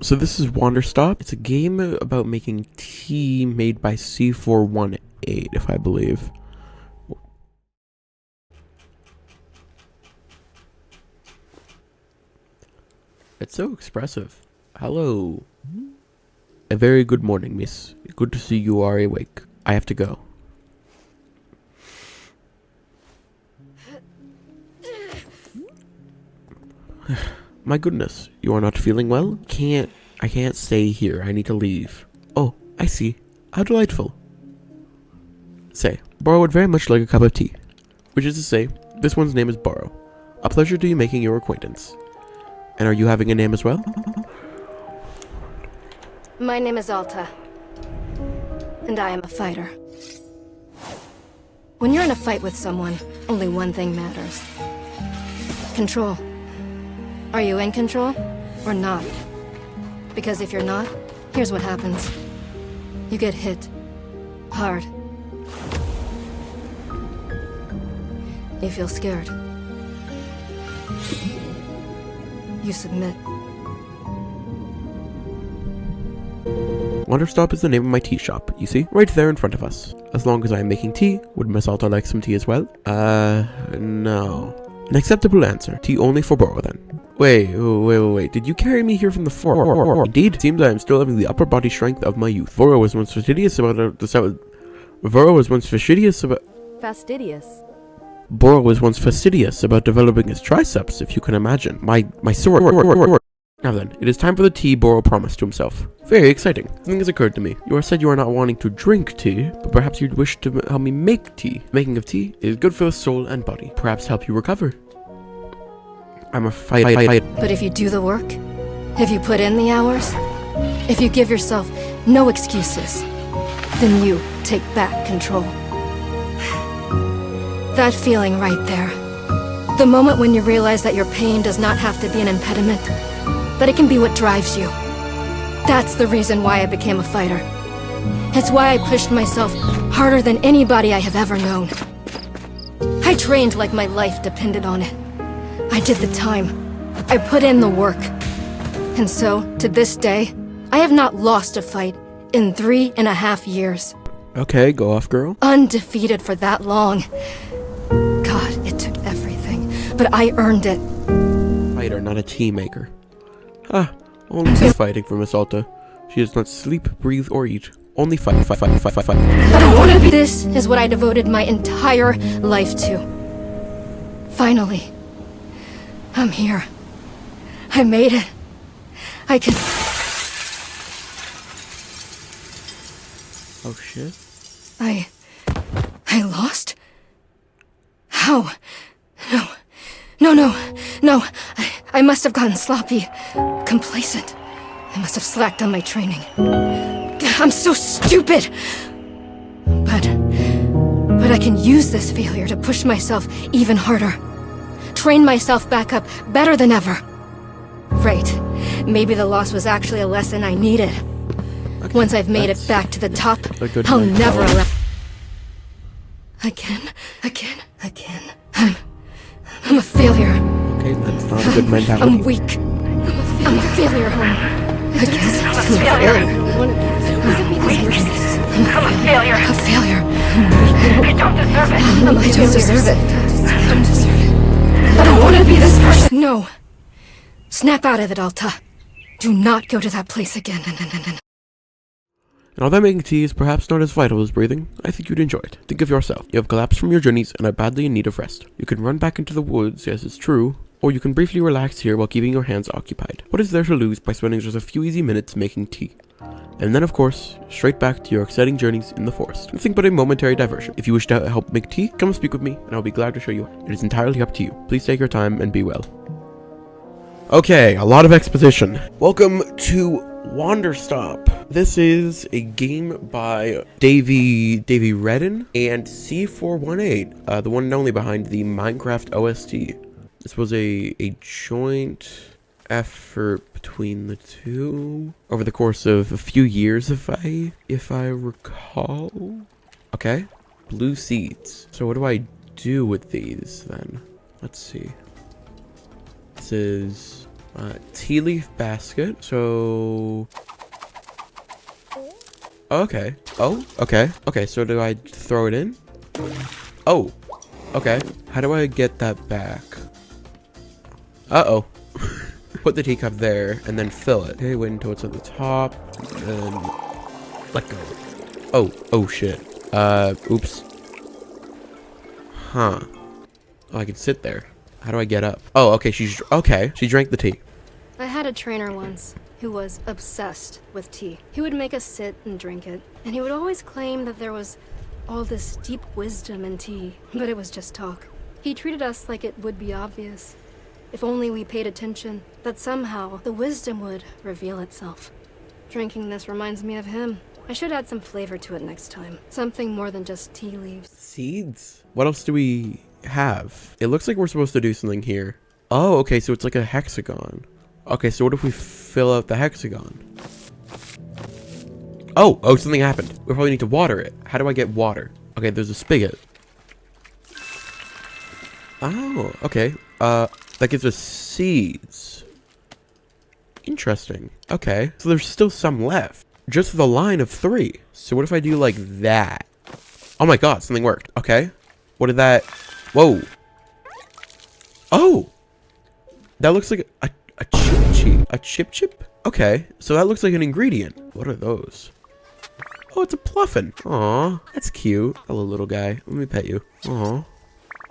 So this is Wanderstop. It's a game about making tea made by C418, if I believe. It's so expressive. Hello. A very good morning, miss. Good to see you are awake. I have to go. My goodness, you are not feeling well? I can't stay here. I need to leave. Oh, I see. How delightful. Say, Borrow would very much like a cup of tea. Which is to say, this one's name is Borrow. A pleasure to be making your acquaintance. And are you having a name as well? My name is Alta. And I am a fighter. When you're in a fight with someone, only one thing matters. Control. Are you in control or not? Because if you're not, here's what happens. You get hit. Hard. You feel scared. You submit. Wanderstop is the name of my tea shop, you see? Right there in front of us. As long as I am making tea, would Miss Alta like some tea as well? No. An acceptable answer. Tea only for Borrow then. Wait. Did you carry me here from the fort? Indeed, it seems I am still having the upper body strength of my youth. Borrow was once fastidious about Borrow was once fastidious about developing his triceps, if you can imagine. My sword. Now then, it is time for the tea Borrow promised to himself. Very exciting. Something has occurred to me. You said you are not wanting to drink tea, but perhaps you'd wish to help me make tea. Making of tea is good for the soul and body. Perhaps help you recover. I'm a fighter. But if you do the work, if you put in the hours, if you give yourself no excuses, then you take back control. That feeling right there. The moment when you realize that your pain does not have to be an impediment, but it can be what drives you. That's the reason why I became a fighter. It's why I pushed myself harder than anybody I have ever known. I trained like my life depended on it. I did the time. I put in the work. And so, to this day, I have not lost a fight in 3.5 years. Okay, go off, girl. Undefeated for that long. God, it took everything, but I earned it. Fighter, not a tea maker. Only fighting for Miss Alta. She does not sleep, breathe, or eat. Only fight. I don't want to be. This is what I devoted my entire life to. Finally, I'm here. I made it. I can. Oh shit. I lost? How? No. I must have gotten sloppy. Complacent. I must have slacked on my training. I'm so stupid! But I can use this failure to push myself even harder. Train myself back up better than ever. Right. Maybe the loss was actually a lesson I needed. Okay, once I've made it back to the top, I'll never allow... Again. I'm a failure. Okay, that's not a good mentality. I'm weak. I'm a failure. I'm a failure. A failure. I don't deserve it. I don't deserve it. I don't want to be this person. No. Snap out of it, Alta. Do not go to that place again. And although making tea is perhaps not as vital as breathing, I think you'd enjoy it. Think of yourself. You have collapsed from your journeys and are badly in need of rest. You can run back into the woods, yes it's true, or you can briefly relax here while keeping your hands occupied. What is there to lose by spending just a few easy minutes making tea? And then of course, straight back to your exciting journeys in the forest. Nothing but a momentary diversion. If you wish to help make tea, come speak with me and I'll be glad to show you. It is entirely up to you. Please take your time and be well. Okay, a lot of exposition. Welcome to Wanderstop. This is a game by Davey Redden and C418, the one and only behind the Minecraft OST. This was a joint effort between the two over the course of a few years, if I recall. Okay, blue seeds. So what do I do with these then? Let's see. This is Tea leaf basket. So... Okay. Oh, okay. Okay, so do I throw it in? Oh, okay. How do I get that back? Uh-oh. Put the teacup there and then fill it. Okay, wait until it's at the top. And let go. Oh shit. Oops. Huh. Oh, I can sit there. How do I get up? Oh, okay, she drank the tea. I had a trainer once who was obsessed with tea. He would make us sit and drink it, and he would always claim that there was all this deep wisdom in tea, but it was just talk. He treated us like it would be obvious. If only we paid attention, that somehow the wisdom would reveal itself. Drinking this reminds me of him. I should add some flavor to it next time. Something more than just tea leaves. Seeds? What else do we have? It looks like we're supposed to do something here. Oh, okay, so it's like a hexagon. Okay, so what if we fill out the hexagon? Oh, something happened. We probably need to water it. How do I get water? Okay, there's a spigot. Oh, okay. That gives us seeds. Interesting. Okay, so there's still some left. Just the line of 3. So what if I do like that? Oh my god, something worked. Okay. What did that... Whoa. Oh! That looks like a chip. A chip? Okay, so that looks like an ingredient. What are those? Oh, it's a pluffin. Aw, that's cute. Hello, little guy. Let me pet you. Aw.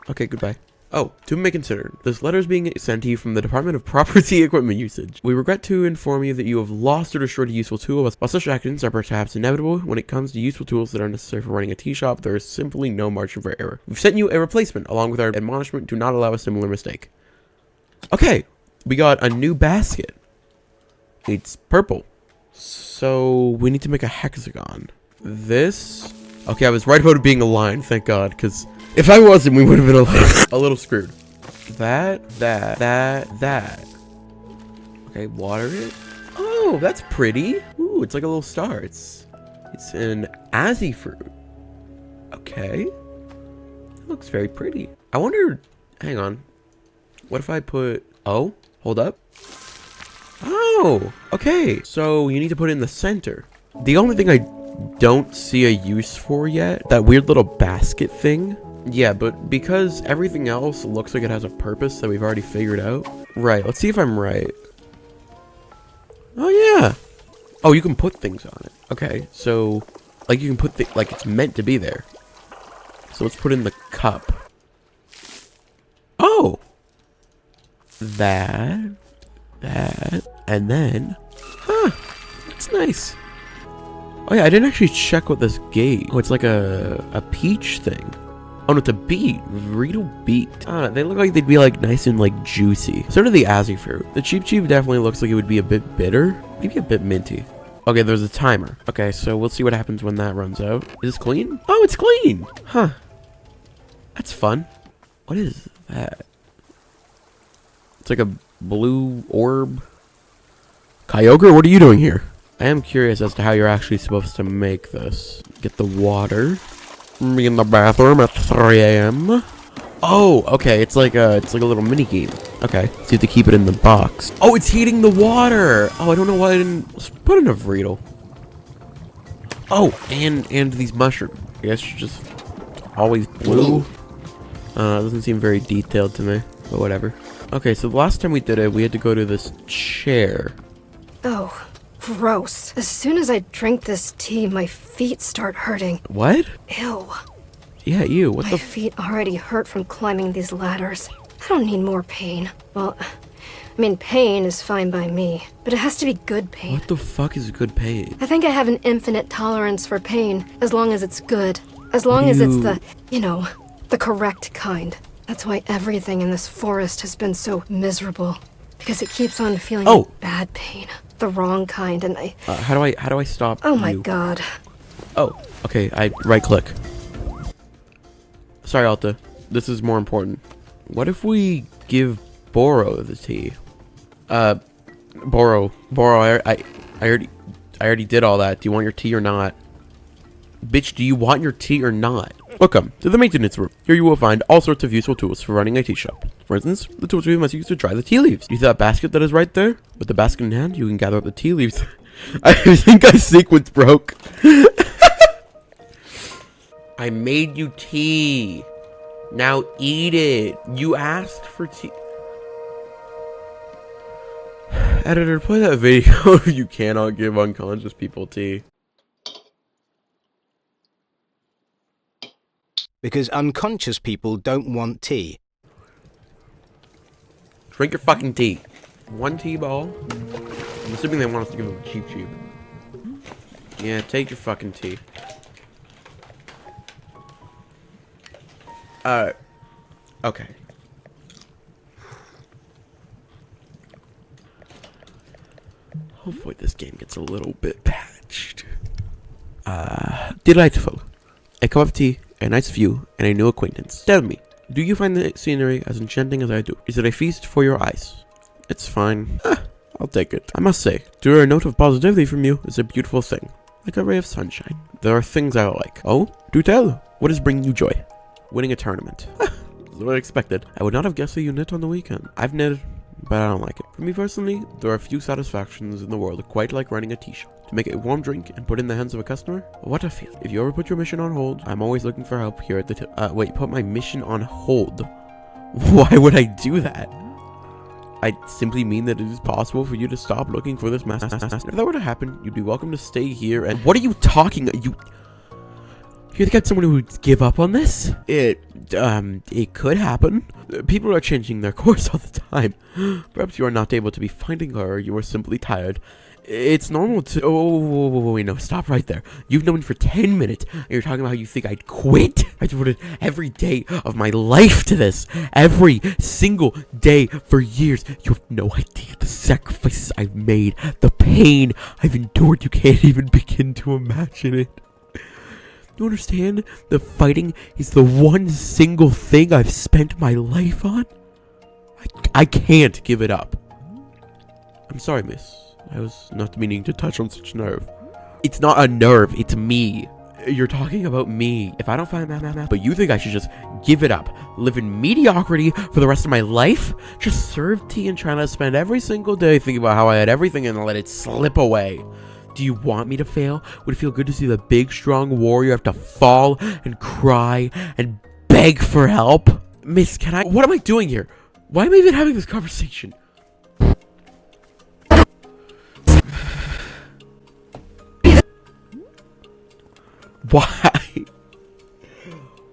Okay, goodbye. Oh, to be considered. This letter is being sent to you from the Department of Property Equipment Usage. We regret to inform you that you have lost or destroyed a useful tool. While such actions are perhaps inevitable, when it comes to useful tools that are necessary for running a tea shop, there is simply no margin for error. We've sent you a replacement, along with our admonishment to not allow a similar mistake. Okay, we got a new basket. It's purple. So, we need to make a hexagon. This... Okay, I was right about it being a line, thank god, because... If I wasn't, we would have been a little screwed. That. Okay, water it. Oh, that's pretty. Ooh, it's like a little star. It's an Azzy fruit. Okay. It looks very pretty. I wonder, hang on. What if I put, oh, hold up. Oh, okay. So you need to put it in the center. The only thing I don't see a use for yet, that weird little basket thing. Yeah, but because everything else looks like it has a purpose that we've already figured out. Right, let's see if I'm right. Oh, yeah. Oh, you can put things on it. Okay, so, like, you can put, like, it's meant to be there. So let's put in the cup. Oh! That, and then, huh, that's nice. Oh, yeah, I didn't actually check what this gave. Oh, it's like a peach thing. Oh, no, it's a beet. Rito beet. They look like they'd be like nice and like juicy. So do the Azzy fruit. The Cheep definitely looks like it would be a bit bitter. Maybe a bit minty. Okay, there's a timer. Okay, so we'll see what happens when that runs out. Is this clean? Oh, it's clean. Huh. That's fun. What is that? It's like a blue orb. Kyogre, what are you doing here? I am curious as to how you're actually supposed to make this. Get the water. Me in the bathroom at 3 a.m. Oh, okay. It's like a little mini game. Okay, so you have to keep it in the box. Oh, it's heating the water. Oh, I don't know why I didn't put in a Vreedle. Oh, and these mushrooms. I guess you're just always blue. It doesn't seem very detailed to me, but whatever. Okay, so the last time we did it, we had to go to this chair. Oh, gross. As soon as I drink this tea, my feet start hurting. What? Ew. Yeah, you. What My the feet already hurt from climbing these ladders. I don't need more pain. Well, I mean, pain is fine by me, but it has to be good pain. What the fuck is good pain? I think I have an infinite tolerance for pain, as long as it's good. As long as it's the, the correct kind. That's why everything in this forest has been so miserable. Because it keeps on feeling like bad pain. The wrong kind, and I... How do I stop Oh my god. Oh, okay, I right-click. Sorry, Alta. This is more important. What if we give Boro the tea? Boro, I already did all that. Do you want your tea or not? Bitch, do you want your tea or not? Welcome to the maintenance room. Here you will find all sorts of useful tools for running a tea shop. For instance, the tools we must use to dry the tea leaves. Use that basket that is right there. With the basket in hand, you can gather up the tea leaves. I think our sequence broke. I made you tea. Now eat it. You asked for tea. Editor, play that video. You cannot give unconscious people tea. Because unconscious people don't want tea. Drink your fucking tea. One tea ball. I'm assuming they want us to give them cheap. Yeah, take your fucking tea. Okay. Hopefully this game gets a little bit patched. Delightful. A cup of tea, a nice view, and a new acquaintance. Tell me, do you find the scenery as enchanting as I do? Is it a feast for your eyes? It's fine. I'll take it. I must say, to hear a note of positivity from you is a beautiful thing. Like a ray of sunshine. There are things I like. Oh? Do tell. What is bringing you joy? Winning a tournament. That's what I expected. I would not have guessed that you knit on the weekend. I've knitted, but I don't like it. For me personally, there are few satisfactions in the world quite like running a tea shop. To make a warm drink and put it in the hands of a customer? What a feel. If you ever put your mission on hold, I'm always looking for help here at the wait, put my mission on hold? Why would I do that? I simply mean that it is possible for you to stop looking for this mess. If that were to happen, you'd be welcome to stay here and— What are you talking— You think I'm someone who would give up on this? It could happen. People are changing their course all the time. Perhaps you are not able to be finding her, or you are simply tired. It's normal to— Oh, wait, no, stop right there. You've known me for 10 minutes, and you're talking about how you think I'd quit? I devoted every day of my life to this. Every single day for years. You have no idea the sacrifices I've made, the pain I've endured. You can't even begin to imagine it. You understand? The fighting is the one single thing I've spent my life on. I can't give it up. I'm sorry, miss. I was not meaning to touch on such nerve. It's not a nerve, it's me. You're talking about me. If I don't find that, but you think I should just give it up, live in mediocrity for the rest of my life? Just serve tea and try to spend every single day thinking about how I had everything and let it slip away. Do you want me to fail? Would it feel good to see the big, strong warrior have to fall and cry and beg for help? Miss, can I— What am I doing here? Why am I even having this conversation?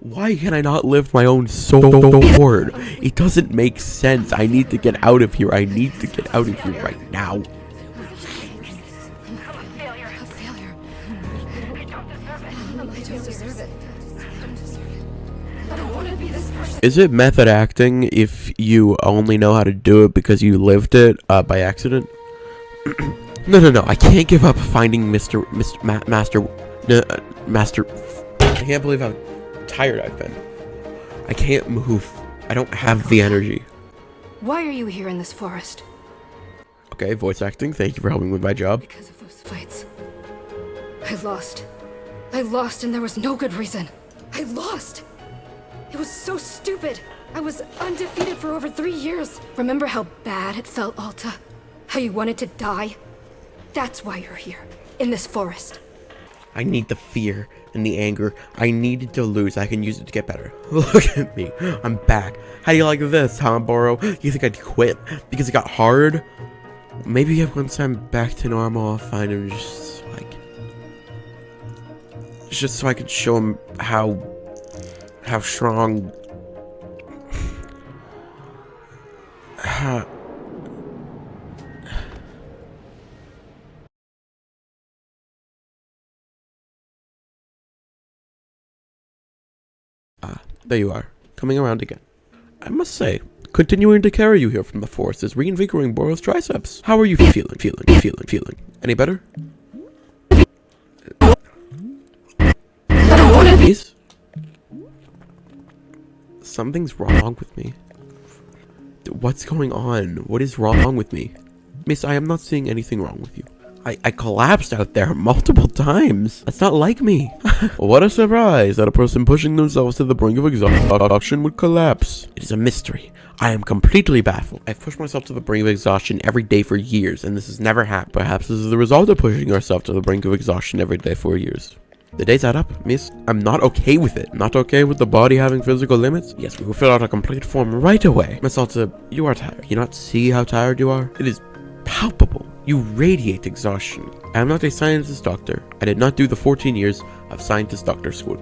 Why can I not lift my own sword? It doesn't make sense. I need to get out of here. I need to get out of here right now. Is it method acting if you only know how to do it because you lived it by accident? No. I can't give up finding Master. I can't believe how tired I've been. I can't move. I don't have the energy. Why are you here in this forest? Okay, voice acting. Thank you for helping with my job. Because of those fights. I lost and there was no good reason. I lost! It was so stupid. I was undefeated for over 3 years. Remember how bad it felt, Alta? How you wanted to die? That's why you're here, in this forest. I need the fear and the anger. I needed to lose. I can use it to get better. Look at me. I'm back. How do you like this, huh, Boro? You think I'd quit because it got hard? Maybe once I'm back to normal, I'll find him just so I could show him how strong. There you are, coming around again. I must say, continuing to carry you here from the forest is reinvigorating Boro's triceps. How are you feeling? Any better? Please? Something's wrong with me. What's going on? What is wrong with me? Miss, I am not seeing anything wrong with you. I collapsed out there multiple times. That's not like me. What a surprise that a person pushing themselves to the brink of exhaustion would collapse. It is a mystery. I am completely baffled. I've pushed myself to the brink of exhaustion every day for years, and this has never happened. Perhaps this is the result of pushing ourselves to the brink of exhaustion every day for years. The days add up, miss. I'm not okay with it. Not okay with the body having physical limits. Yes, we will fill out a complete form right away. Miss Alta, you are tired. You not see how tired you are? It is palpable. You radiate exhaustion. I am not a scientist doctor. I did not do the 14 years of scientist doctor school.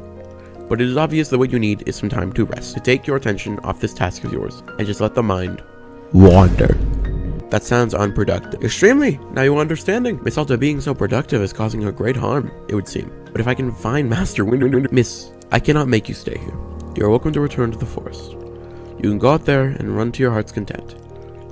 But it is obvious that what you need is some time to rest, to take your attention off this task of yours, and just let the mind wander. That sounds unproductive. Extremely! Now you are understanding. Miss Alta being so productive is causing her great harm, it would seem. But if I can find Master Wind, Miss, I cannot make you stay here. You are welcome to return to the forest. You can go out there and run to your heart's content.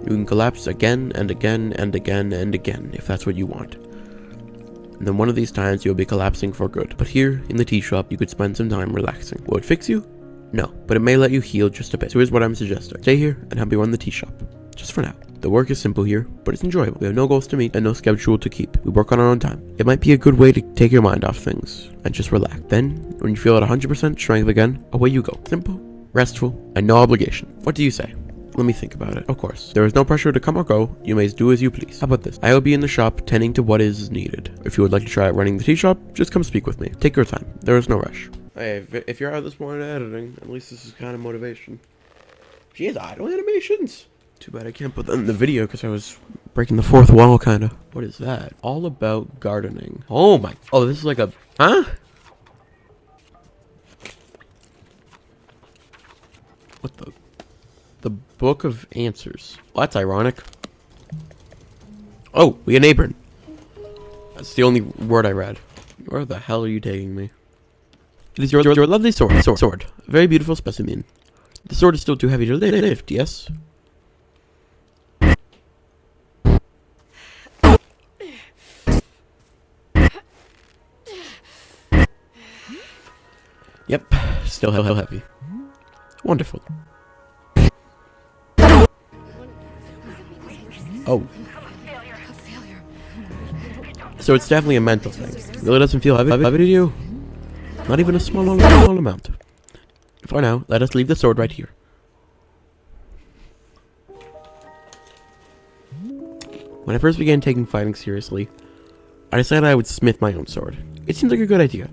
You can collapse again and again and again and again, if that's what you want. And then one of these times you'll be collapsing for good. But here, in the tea shop, you could spend some time relaxing. Will it fix you? No, but it may let you heal just a bit. So here's what I'm suggesting. Stay here and help me run the tea shop. Just for now. The work is simple here, but it's enjoyable. We have no goals to meet and no schedule to keep. We work on our own time. It might be a good way to take your mind off things and just relax. Then, when you feel at 100% strength again, away you go. Simple, restful, and no obligation. What do you say? Let me think about it. Of course, there is no pressure to come or go. You may do as you please. How about this? I will be in the shop tending to what is needed. If you would like to try out running the tea shop, just come speak with me. Take your time. There is no rush. Hey, if you're out this morning editing, at least this is kind of motivation. She has idle animations. Too bad I can't put that in the video because I was breaking the fourth wall, kind of. What is that? All about gardening. Oh my. Oh, this is like a. Huh? What the? The Book of Answers. Well, that's ironic. Oh, we an apron. That's the only word I read. Where the hell are you taking me? It is your lovely sword. A very beautiful specimen. The sword is still too heavy to lift, yes? Yep, still heavy. Wonderful. Oh. So it's definitely a mental thing. It really doesn't feel heavy to you? Not even a small amount. For now, let us leave the sword right here. When I first began taking fighting seriously, I decided I would smith my own sword. It seemed like a good idea.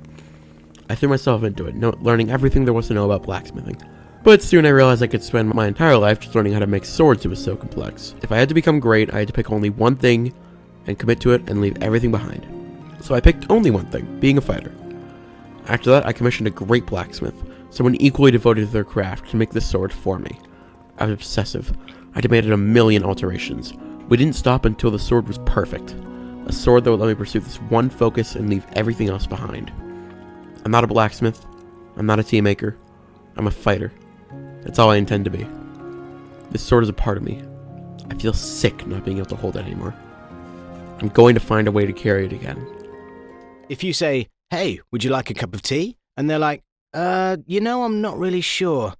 I threw myself into it, learning everything there was to know about blacksmithing. But soon I realized I could spend my entire life just learning how to make swords. It was so complex. If I had to become great, I had to pick only one thing and commit to it and leave everything behind. So I picked only one thing, being a fighter. After that, I commissioned a great blacksmith, someone equally devoted to their craft, to make this sword for me. I was obsessive. I demanded 1,000,000 alterations. We didn't stop until the sword was perfect. A sword that would let me pursue this one focus and leave everything else behind. I'm not a blacksmith. I'm not a tea maker. I'm a fighter. That's all I intend to be. This sword is a part of me. I feel sick not being able to hold it anymore. I'm going to find a way to carry it again. If you say, hey, would you like a cup of tea? And they're like, I'm not really sure.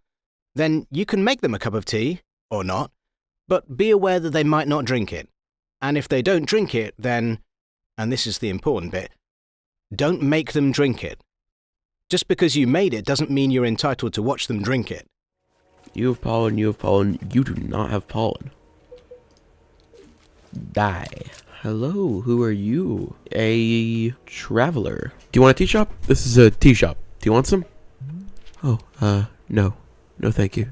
Then you can make them a cup of tea, or not, but be aware that they might not drink it. And if they don't drink it, then, and this is the important bit, don't make them drink it. Just because you made it doesn't mean you're entitled to watch them drink it. You have pollen, you do not have pollen. Die. Hello, who are you? A traveler. Do you want a tea shop? This is a tea shop. Do you want some? Oh, no. No, thank you.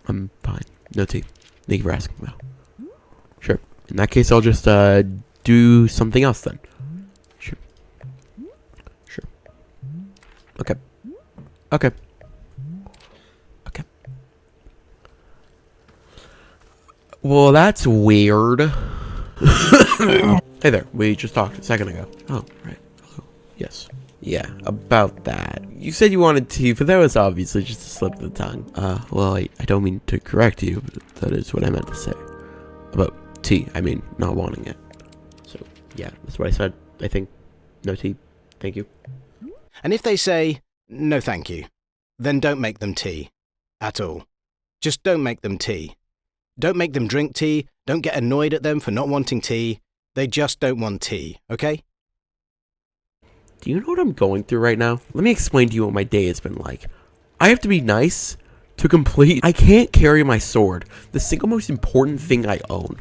I'm fine. No tea. Thank you for asking, though. Sure. In that case, I'll just, do something else then. Sure. Okay. Okay. Well, that's weird. Hey there, we just talked a second ago. Oh, right. Hello. Yes. Yeah, about that. You said you wanted tea, but that was obviously just a slip of the tongue. Well, I don't mean to correct you, but that is what I meant to say. About tea, I mean, not wanting it. So, yeah, that's what I said. I think, no tea. Thank you. And if they say, no thank you, then don't make them tea. At all. Just don't make them tea. Don't make them drink tea. Don't get annoyed at them for not wanting tea. They just don't want tea, okay? Do you know what I'm going through right now? Let me explain to you what my day has been like. I have to be nice to complete. I can't carry my sword, the single most important thing I own.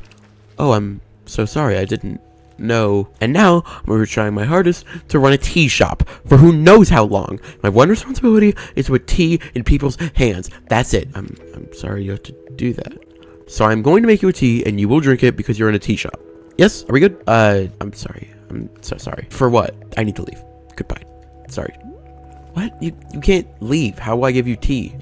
Oh, I'm so sorry, I didn't know. And now, I'm trying my hardest to run a tea shop for who knows how long. My one responsibility is to put tea in people's hands. That's it. I'm sorry you have to do that. So I'm going to make you a tea, and you will drink it because you're in a tea shop. Yes? Are we good? I'm sorry. I'm so sorry. For what? I need to leave. Goodbye. Sorry. What? You can't leave. How will I give you tea?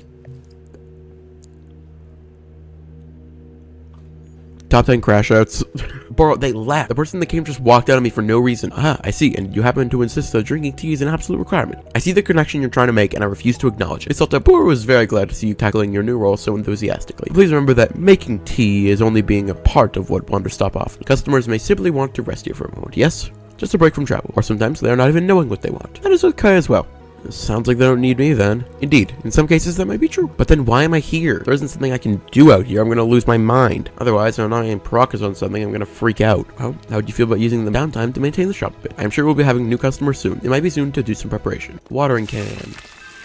Top 10 crash outs. Bro, they left. The person that came just walked out on me for no reason. Ah, I see. And you happen to insist that drinking tea is an absolute requirement. I see the connection you're trying to make, and I refuse to acknowledge it. It's that Boro was very glad to see you tackling your new role so enthusiastically. Please remember that making tea is only being a part of what Wanderstop offers. Customers may simply want to rest here for a moment. Yes? Just a break from travel. Or sometimes they are not even knowing what they want. That is with Kai as well. Sounds like they don't need me then. Indeed, in some cases that might be true. But then why am I here? There isn't something I can do out here. I'm gonna lose my mind. Otherwise, when I am progress on something, I'm gonna freak out. Well, how would you feel about using the downtime to maintain the shop a bit? I'm sure we'll be having new customers soon. It might be soon to do some preparation. Watering can.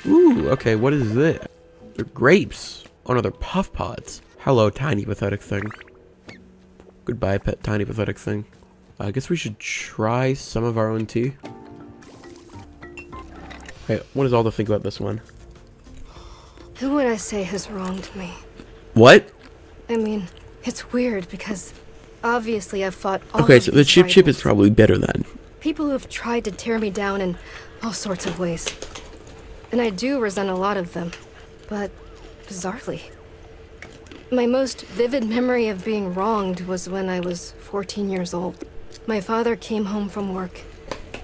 Ooh, okay, what is this? They're grapes. Oh no, they're puff pods. Hello, tiny pathetic thing. Goodbye, pet tiny pathetic thing. I guess we should try some of our own tea. Hey, what does Alda think about this one? Who would I say has wronged me? What? I mean, it's weird because obviously I've fought all Okay, of so the these chip is rivals. probably better then. People who have tried to tear me down in all sorts of ways. And I do resent a lot of them. But bizarrely, my most vivid memory of being wronged was when I was 14 years old. My father came home from work,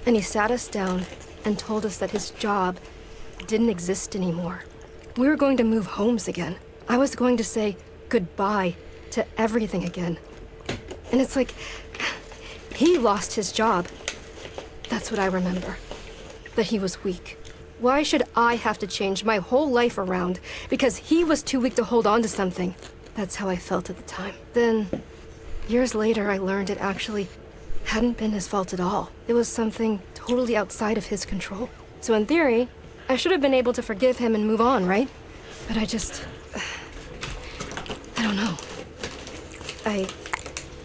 and he sat us down and told us that his job didn't exist anymore. We were going to move homes again. I was going to say goodbye to everything again. And it's like, he lost his job. That's what I remember. That he was weak. Why should I have to change my whole life around because he was too weak to hold on to something? That's how I felt at the time. Then, years later, I learned it actually hadn't been his fault at all. It was something totally outside of his control. So in theory, I should have been able to forgive him and move on, right? But I don't know.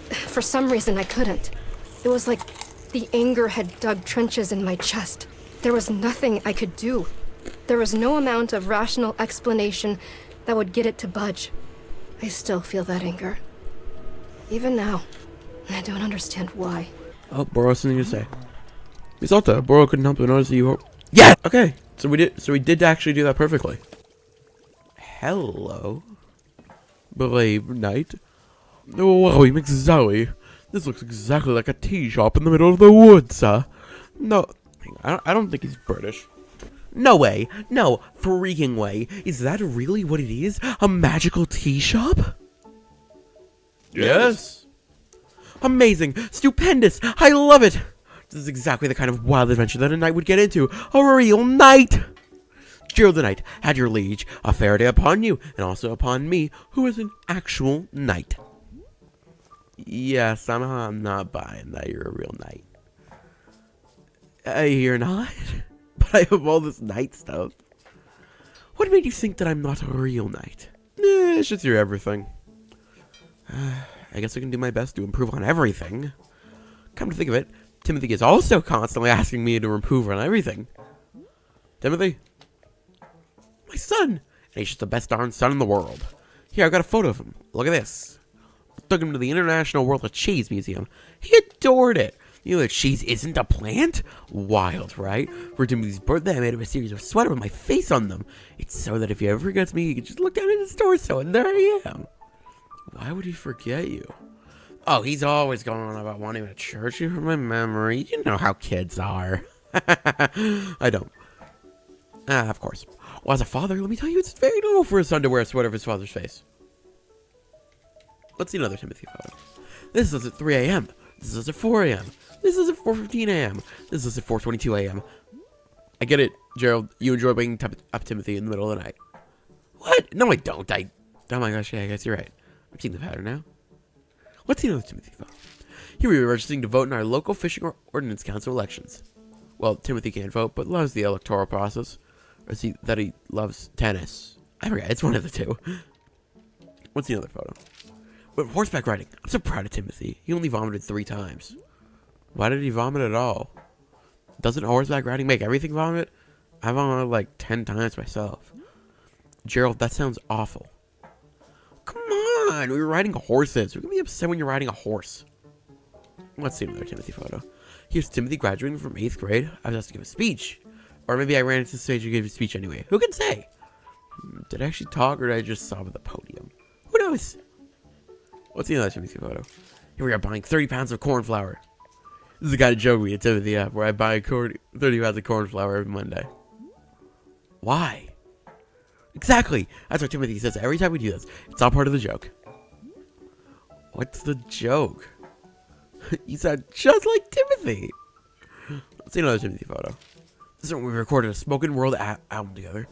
For some reason, I couldn't. It was like the anger had dug trenches in my chest. There was nothing I could do. There was no amount of rational explanation that would get it to budge. I still feel that anger. Even now. I don't understand why. Oh, Boro has something to say. Misalta, Boro couldn't help but notice that you. Yeah. Okay. So we did actually do that perfectly. Hello. Brave knight. Oh, wow, you make Zoe. This looks exactly like a tea shop in the middle of the woods, sir. No, I don't think he's British. No way. No freaking way. Is that really what it is? A magical tea shop? Yes. Amazing! Stupendous! I love it! This is exactly the kind of wild adventure that a knight would get into. A real knight! Gerald the Knight, at your liege, a fair day upon you, and also upon me, who is an actual knight. Yeah, somehow I'm not buying that you're a real knight. You're not? But I have all this knight stuff. What made you think that I'm not a real knight? It's just your everything. I guess I can do my best to improve on everything. Come to think of it, Timothy is also constantly asking me to improve on everything. Timothy? My son! And he's just the best darn son in the world. Here, I've got a photo of him. Look at this. I took him to the International World of Cheese Museum. He adored it. You know that cheese isn't a plant? Wild, right? For Timothy's birthday, I made him a series of sweaters with my face on them. It's so that if he ever forgets me, he can just look down in his torso, and there I am. Why would he forget you? Oh, he's always going on about wanting to church you from my memory. You know how kids are. I don't. Of course. Well, as a father, let me tell you, it's very normal for a son to wear a sweater of his father's face. Let's see another Timothy photo. This is at 3 a.m. This is at 4 a.m. This is at 4:15 a.m. This is at 4:22 a.m. I get it, Gerald. You enjoy waking up Timothy in the middle of the night. What? No, I don't. Oh my gosh, yeah, I guess you're right. I'm seeing the pattern now. Let's see another Timothy photo. Here we are registering to vote in our local fishing ordinance council elections. Well, Timothy can't vote, but loves the electoral process. Or is he that he loves tennis? I forget. It's one of the two. What's the other photo? But horseback riding. I'm so proud of Timothy. He only vomited 3 times. Why did he vomit at all? Doesn't horseback riding make everything vomit? I vomited like 10 times myself. Gerald, that sounds awful. Come on, we were riding horses. You're gonna be upset when you're riding a horse. Let's see another Timothy photo. Here's Timothy graduating from 8th grade. I was asked to give a speech. Or maybe I ran into the stage and gave a speech anyway. Who can say? Did I actually talk or did I just sob at the podium? Who knows? What's the other Timothy photo? Here we are buying 30 pounds of corn flour. This is the kind of joke we get Timothy app where I buy 30 pounds of corn flour every Monday. Why? Exactly. That's what Timothy says every time we do this. It's all part of the joke. What's the joke? You sound just like Timothy. Let's see another Timothy photo. This is when we recorded a Spoken World album together.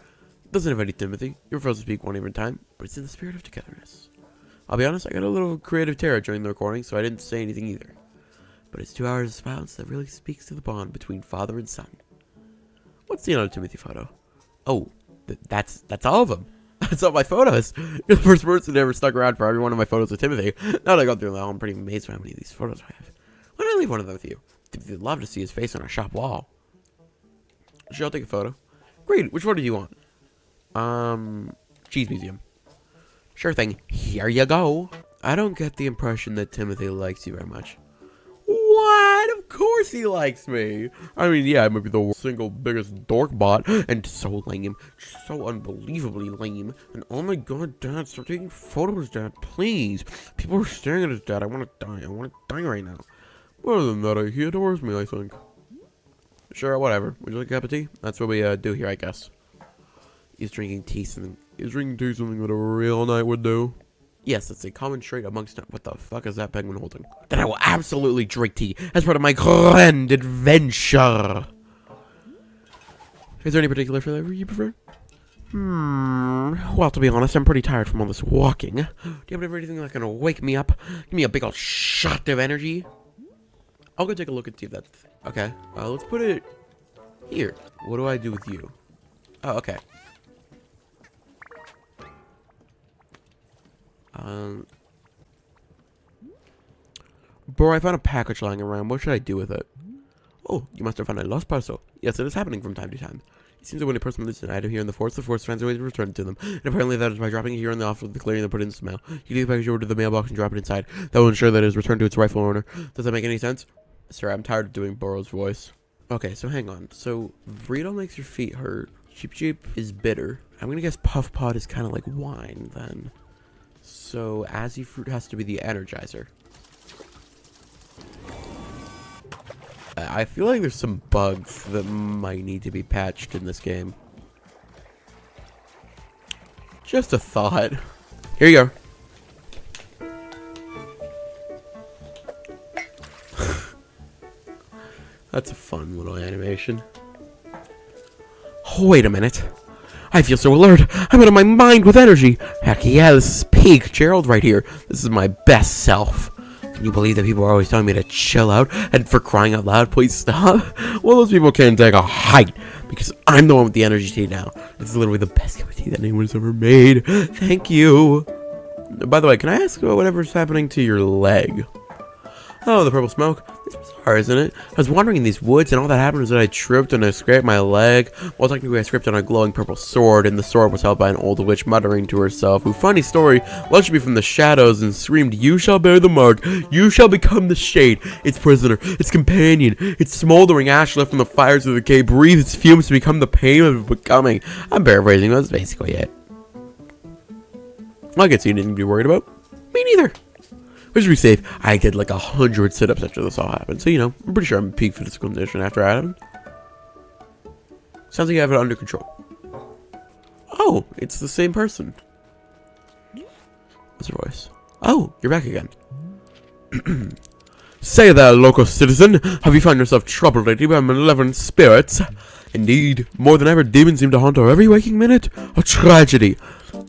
Doesn't have any Timothy. You're supposed to speak one every time, but it's in the spirit of togetherness. I'll be honest, I got a little creative terror during the recording, so I didn't say anything either. But it's 2 hours of silence that really speaks to the bond between father and son. What's the other Timothy photo? Oh, that's all of them. That's all my photos. You're the first person that ever stuck around for every one of my photos with Timothy. Now that I go through them all, I'm pretty amazed by how many of these photos I have. Why don't I leave one of them with you? Timothy would love to see his face on our shop wall. Sure, I'll take a photo. Great, which photo do you want? Cheese Museum. Sure thing. Here you go. I don't get the impression that Timothy likes you very much. What? Of course he likes me. I mean, yeah, I might be the single biggest dork bot, and so lame, so unbelievably lame. And oh my god, Dad, stop taking photos, Dad, please. People are staring at us, Dad. I want to die. I want to die right now. Other than that, he adores me, I think. Sure, whatever. Would you like a cup of tea? That's what we do here, I guess. He's drinking tea something. He's drinking tea something that a real knight would do. Yes, that's a common trait amongst... What the fuck is that penguin holding? Then I will absolutely drink tea as part of my grand adventure. Is there any particular flavor you prefer? Well, to be honest, I'm pretty tired from all this walking. Do you have anything that's gonna wake me up? Give me a big old shot of energy? I'll go take a look and see if that's... Okay, let's put it here. What do I do with you? Oh, okay. Bro, I found a package lying around. What should I do with it? Oh, you must have found a lost parcel. Yes, it is happening from time to time. It seems that when a person leaves an item here in the forest finds a way to return it to them. And apparently that is by dropping it here in the office with the clearing and put it in the mail. You leave the package over to the mailbox and drop it inside. That will ensure that it is returned to its rightful owner. Does that make any sense? Sorry, I'm tired of doing Burrow's voice. Okay, so hang on. So, Vrito makes your feet hurt. Cheep Cheep is bitter. I'm gonna guess Puff Pod is kind of like wine, then. So, Azzy Fruit has to be the energizer. I feel like there's some bugs that might need to be patched in this game. Just a thought. Here you go. That's a fun little animation. Wait a minute. I feel so alert. I'm out of my mind with energy. Heck yeah, this is peak Gerald right here. This is my best self. Can you believe that people are always telling me to chill out? And for crying out loud, please stop? Well, those people can't take a hike. Because I'm the one with the energy tea now. This is literally the best cup of tea that anyone's ever made. Thank you. By the way, can I ask whatever's happening to your leg? Oh, the purple smoke. It's bizarre, isn't it? I was wandering in these woods, and all that happened was that I tripped and I scraped my leg. Well, technically, I slipped on a glowing purple sword, and the sword was held by an old witch muttering to herself, who, funny story, watched me from the shadows and screamed, "You shall bear the mark. You shall become the shade. Its prisoner, its companion, its smoldering ash left from the fires of the cave. Breathe its fumes to become the pain of becoming." I'm paraphrasing, that's basically it. I guess you didn't be worried about. Me neither. But to be safe, I did like 100 sit-ups after this all happened. So, you know, I'm pretty sure I'm in peak physical condition after it happened. Sounds like you have it under control. Oh, it's the same person. What's her voice? Oh, you're back again. Say there, local citizen. Have you found yourself troubled lately by malevolent spirits? Indeed, more than ever, demons seem to haunt our every waking minute. A tragedy.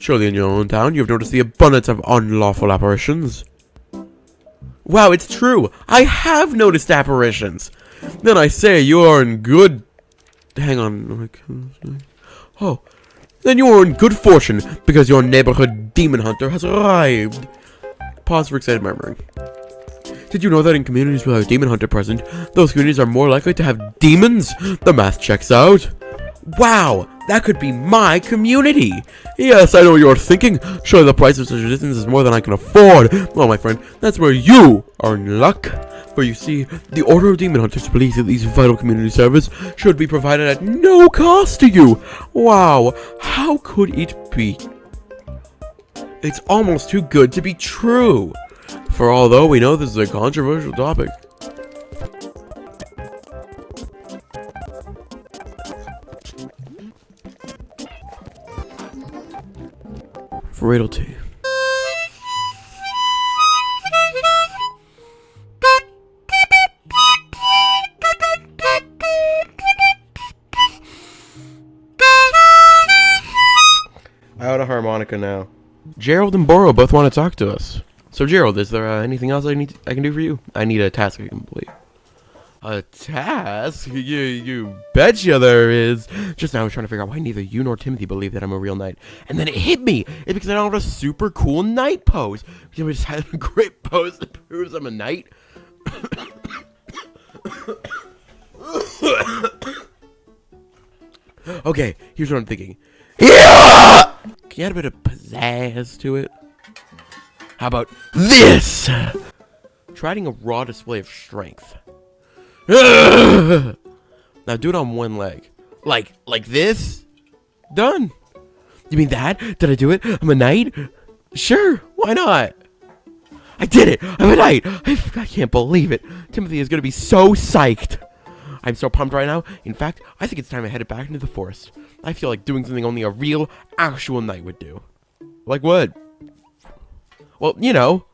Surely in your own town, you've noticed the abundance of unlawful apparitions. Wow, it's true. I have noticed apparitions. then I say you are in good... Hang on. Oh. Then you are in good fortune, because your neighborhood demon hunter has arrived. Pause for excited murmuring. Did you know that in communities without a demon hunter present, those communities are more likely to have demons? The math checks out. Wow, that could be my community. Yes, I know what you're thinking. Surely the price of such a distance is more than I can afford. Well, my friend, that's where you are in luck. For you see, the Order of Demon Hunters believes that these vital community service should be provided at no cost to you. Wow, how could it be? It's almost too good to be true. For although we know this is a controversial topic. Riddle tea. I own a harmonica now. Gerald and Boro both want to talk to us. So Gerald, is there anything else I can do for you? I need a task to complete. A task? You betcha there is. Just now I was trying to figure out why neither you nor Timothy believe that I'm a real knight. And then it hit me. It's because I don't have a super cool knight pose. You just had a great pose that proves I'm a knight. Okay, here's what I'm thinking. Yeah! Can you add a bit of pizzazz to it? How about this? Trying a raw display of strength. Now do it on one leg. Like this? Done. You mean that? Did I do it? I'm a knight? Sure, why not? I did it! I'm a knight! I can't believe it. Timothy is gonna be so psyched. I'm so pumped right now. In fact, I think it's time I headed back into the forest. I feel like doing something only a real, actual knight would do. Like what? Well, you know,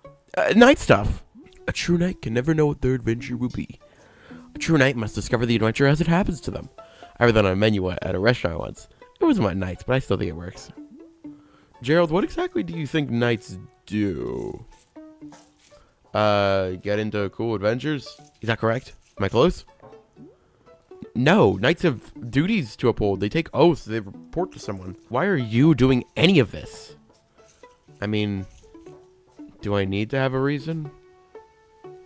knight stuff. A true knight can never know what their adventure will be. A true knight must discover the adventure as it happens to them. I read that on a menu at a restaurant once. It wasn't about knights, but I still think it works. Gerald, what exactly do you think knights do? Get into cool adventures? Is that correct? Am I close? No, knights have duties to uphold. They take oaths. They report to someone. Why are you doing any of this? I mean, do I need to have a reason?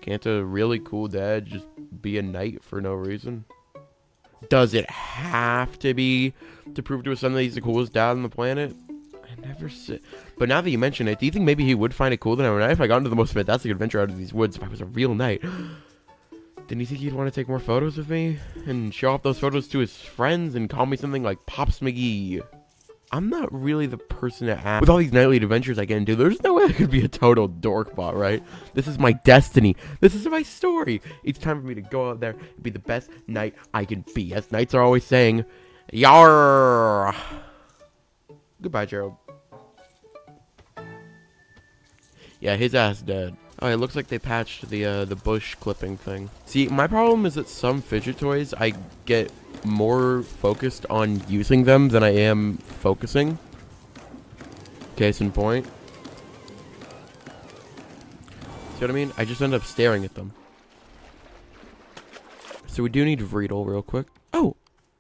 Can't a really cool dad just be a knight for no reason? Does it have to be to prove to his son that he's the coolest dad on the planet? I never said. But now that you mention it, do you think maybe he would find it cool that I'm a knight if I got into the most fantastic adventure out of these woods if I was a real knight? Didn't you think he'd want to take more photos of me? And show off those photos to his friends and call me something like Pops McGee? I'm not really the person to ask. With all these nightly adventures I get into, there's no way I could be a total dorkbot, right? This is my destiny. This is my story. It's time for me to go out there and be the best knight I can be. As knights are always saying, Yarr! Goodbye, Gerald. Yeah, his ass dead. Oh, it looks like they patched the bush clipping thing. See, my problem is that some fidget toys, I get more focused on using them than I am focusing. Case in point. See what I mean? I just end up staring at them. So we do need Vreedle real quick. Oh,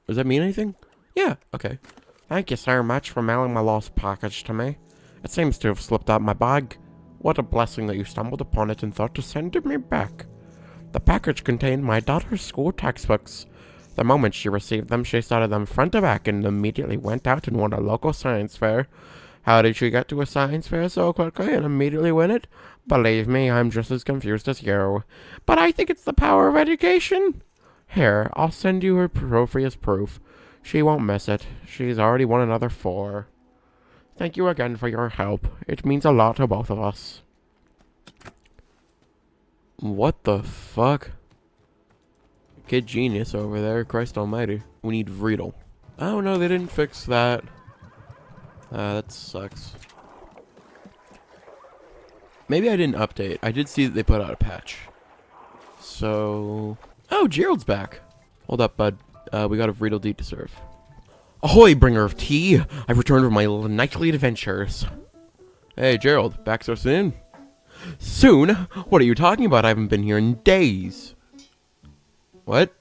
does that mean anything? Yeah, okay. Thank you so much for mailing my lost package to me. It seems to have slipped out my bag. What a blessing that you stumbled upon it and thought to send it me back. The package contained my daughter's school textbooks. The moment she received them, she started them front to back and immediately went out and won a local science fair. How did she get to a science fair so quickly and immediately win it? Believe me, I'm just as confused as you. But I think it's the power of education. Here, I'll send you her trophy as proof. She won't miss it. She's already won another 4. Thank you again for your help. It means a lot to both of us. What the fuck? Kid genius over there. Christ almighty. We need Vreedle. Oh no, they didn't fix that. That sucks. Maybe I didn't update. I did see that they put out a patch. So... Oh, Gerald's back. Hold up, bud. We got a Vreedle deed to serve. Ahoy, bringer of tea! I've returned from my nightly adventures. Hey, Gerald, back so soon? Soon? What are you talking about? I haven't been here in days. What?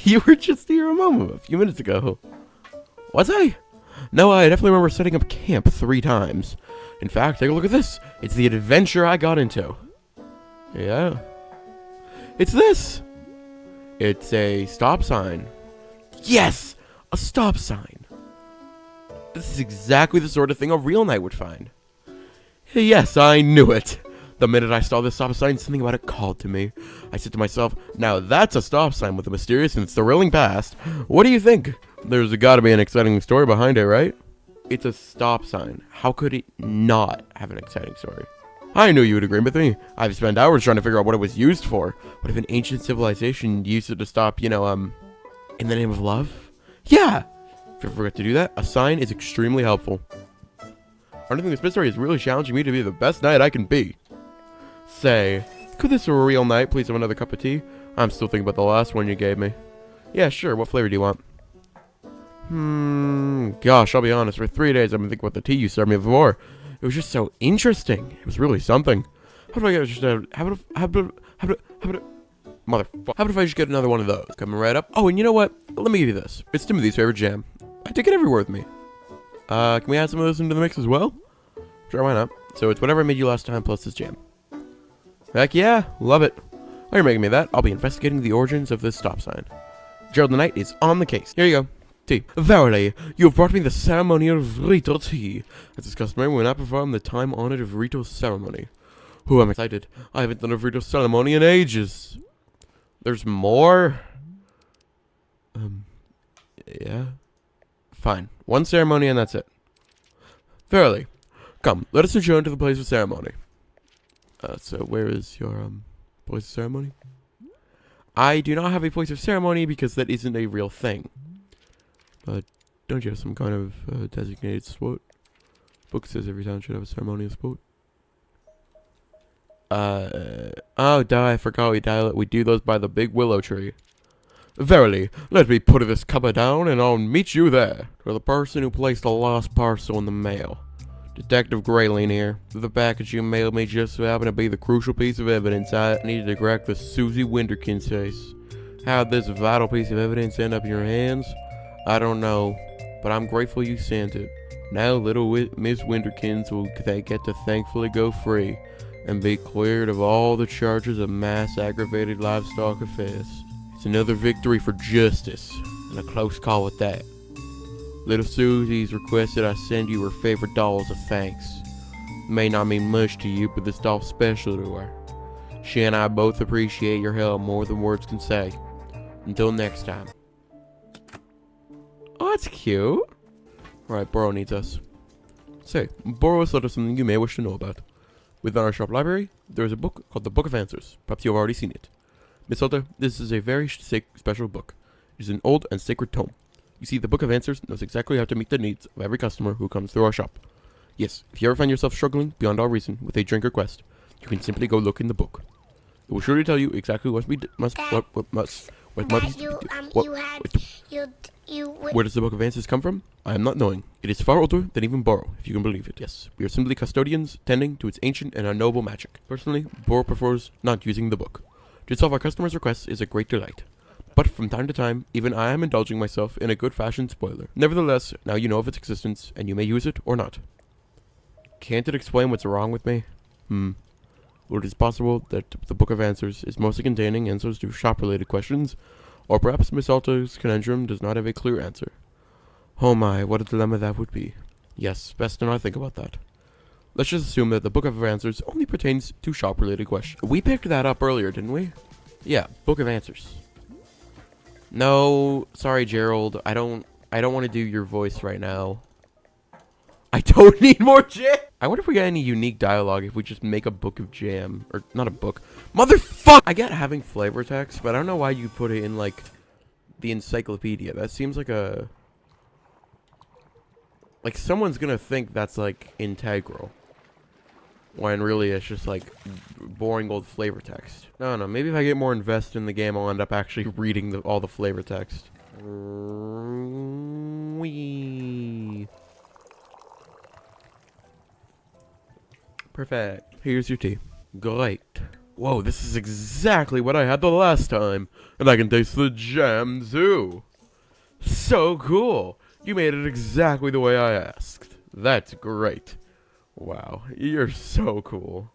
You were just here a few minutes ago. Was I? No, I definitely remember setting up camp 3 times. In fact, take a look at this. It's the adventure I got into. Yeah. It's this. It's a stop sign. Yes! A stop sign. This is exactly the sort of thing a real knight would find. Yes, I knew it. The minute I saw this stop sign, something about it called to me. I said to myself, now that's a stop sign with a mysterious and thrilling past. What do you think? There's gotta be an exciting story behind it, right? It's a stop sign. How could it not have an exciting story? I knew you would agree with me. I've spent hours trying to figure out what it was used for. What if an ancient civilization used it to stop, in the name of love? Yeah! If you forget to do that, a sign is extremely helpful. I think this mystery is really challenging me to be the best knight I can be. Say, could this real knight please have another cup of tea? I'm still thinking about the last one you gave me. Yeah, sure. What flavor do you want? Gosh, I'll be honest. For 3 days, I've been thinking about the tea you served me before. It was just so interesting. It was really something. How do I get just motherfucker? How about if I just get another one of those? Coming right up. Oh, and you know what? Let me give you this. It's Timothy's favorite jam. I take it everywhere with me. Can we add some of this into the mix as well? Sure, why not? So it's whatever I made you last time plus this jam. Heck yeah, love it. While you're making me that, I'll be investigating the origins of this stop sign. Gerald the Knight is on the case. Here you go. Tea. Verily, you have brought me the ceremonial rito tea. As is customary, when I perform the time-honored rito ceremony. Ooh, I'm excited. I haven't done a rito ceremony in ages. There's more? Yeah. Fine. One ceremony and that's it. Verily. Come, let us adjourn to the place of ceremony. So where is your, place of ceremony? I do not have a place of ceremony because that isn't a real thing. But don't you have some kind of, designated spot? Book says every town should have a ceremonial spot. Oh, duh, I forgot we do those by the big willow tree. Verily, let me put this cover down and I'll meet you there. For the person who placed the lost parcel in the mail. Detective Grayling here. The package you mailed me just so happened to be the crucial piece of evidence I needed to crack the Susie Winterkins case. How'd this vital piece of evidence end up in your hands? I don't know, but I'm grateful you sent it. Now little Miss Winterkins will get to thankfully go free and be cleared of all the charges of mass aggravated livestock affairs. It's another victory for justice, and a close call at that. Little Susie's requested I send you her favorite doll as a thanks. May not mean much to you, but this doll's special to her. She and I both appreciate your help more than words can say. Until next time. Oh, that's cute. Alright, Burrow needs us. Say, Burrow has of something you may wish to know about. Within our shop library, there is a book called the Book of Answers. Perhaps you have already seen it. Miss Salter, this is a very special book. It is an old and sacred tome. You see, the Book of Answers knows exactly how to meet the needs of every customer who comes through our shop. Yes, if you ever find yourself struggling beyond all reason with a drink request, you can simply go look in the book. It will surely tell you exactly what where does the Book of Answers come from? I am not knowing. It is far older than even Burrow, if you can believe it. Yes, we are simply custodians tending to its ancient and unknowable magic. Personally, Burrow prefers not using the book. To solve our customers' requests is a great delight. But from time to time, even I am indulging myself in a good-fashioned spoiler. Nevertheless, now you know of its existence, and you may use it or not. Can't it explain what's wrong with me? Well, it is possible that the Book of Answers is mostly containing answers to shop-related questions, or perhaps Miss Alta's conundrum does not have a clear answer. Oh my, what a dilemma that would be. Yes, best to not think about that. Let's just assume that the Book of Answers only pertains to shop-related questions. We picked that up earlier, didn't we? Yeah, Book of Answers. No, sorry, Gerald. I don't want to do your voice right now. I don't need more jam. I wonder if we got any unique dialogue if we just make a book of jam. Or, not a book. Motherfuck! I get having flavor text, but I don't know why you put it in, like, the encyclopedia. That seems like a... Like, someone's gonna think that's, like, integral. When really it's just, like, boring old flavor text. No, maybe if I get more invested in the game, I'll end up actually reading all the flavor text. Wee. Perfect. Here's your tea. Great. Whoa, this is exactly what I had the last time. And I can taste the jam, too. So cool. You made it exactly the way I asked. That's great. Wow, you're so cool.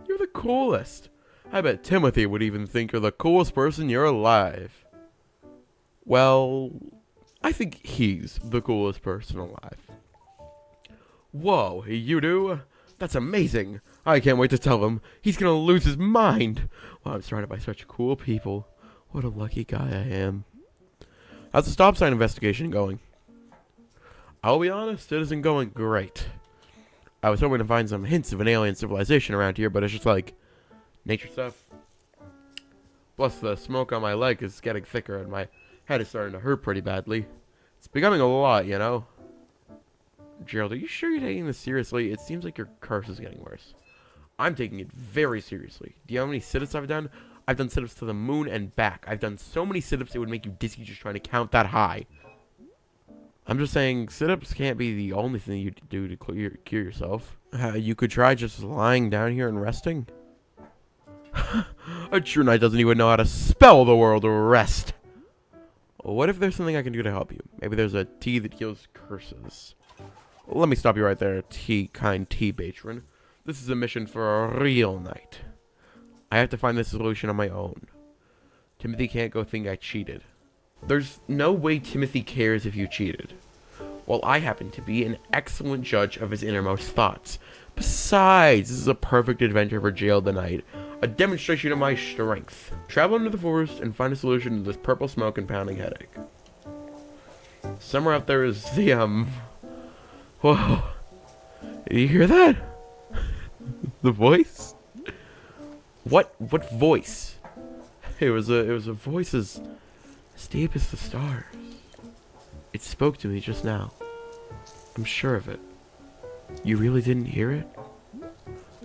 You're the coolest. I bet Timothy would even think you're the coolest person you're alive. Well, I think he's the coolest person alive. Whoa, you do? That's amazing. I can't wait to tell him. He's gonna lose his mind. Wow, I'm surrounded by such cool people. What a lucky guy I am. How's the stop sign investigation going? I'll be honest, it isn't going great. I was hoping to find some hints of an alien civilization around here, but it's just like nature stuff. Plus, the smoke on my leg is getting thicker and my head is starting to hurt pretty badly. It's becoming a lot, you know? Gerald, are you sure you're taking this seriously? It seems like your curse is getting worse. I'm taking it very seriously. Do you know how many sit-ups I've done? I've done sit-ups to the moon and back. I've done so many sit-ups it would make you dizzy just trying to count that high. I'm just saying, sit-ups can't be the only thing you do to cure yourself. You could try just lying down here and resting. A true knight doesn't even know how to spell the word rest. What if there's something I can do to help you? Maybe there's a tea that heals curses. Let me stop you right there, kind tea patron. This is a mission for a real knight. I have to find the solution on my own. Timothy can't go think I cheated. There's no way Timothy cares if you cheated. Well, I happen to be an excellent judge of his innermost thoughts. Besides, this is a perfect adventure for Gerald the Knight. A demonstration of my strength. Travel into the forest and find a solution to this purple smoke and pounding headache. Somewhere out there is the, Whoa. Did you hear that? The voice? What voice? It was a voice as deep as the stars. It spoke to me just now. I'm sure of it. You really didn't hear it?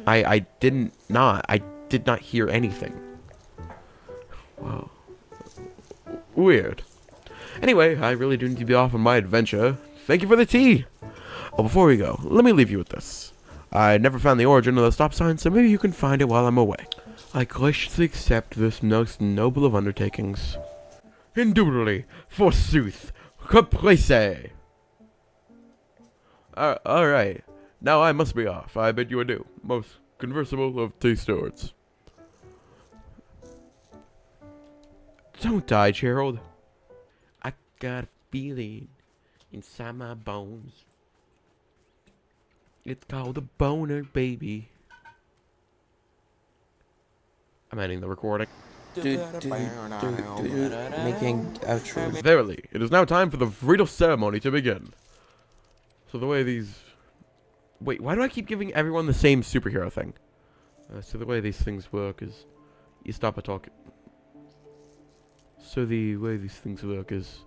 I did not hear anything. Wow. Weird. Anyway, I really do need to be off on my adventure. Thank you for the tea! Oh, before we go, let me leave you with this. I never found the origin of the stop sign, so maybe you can find it while I'm away. I graciously accept this most noble of undertakings. Indubitably, forsooth, caprice! Alright, now I must be off. I bid you adieu, most conversable of tea stewards. Don't die, Gerald. I got a feeling inside my bones. It's called a boner, baby. I'm ending the recording. Making outro. Verily, it is now time for the ritual ceremony to begin. So the way these... Wait, why do I keep giving everyone the same superhero thing? So the way these things work is... You stop a talk. So the way these things work is...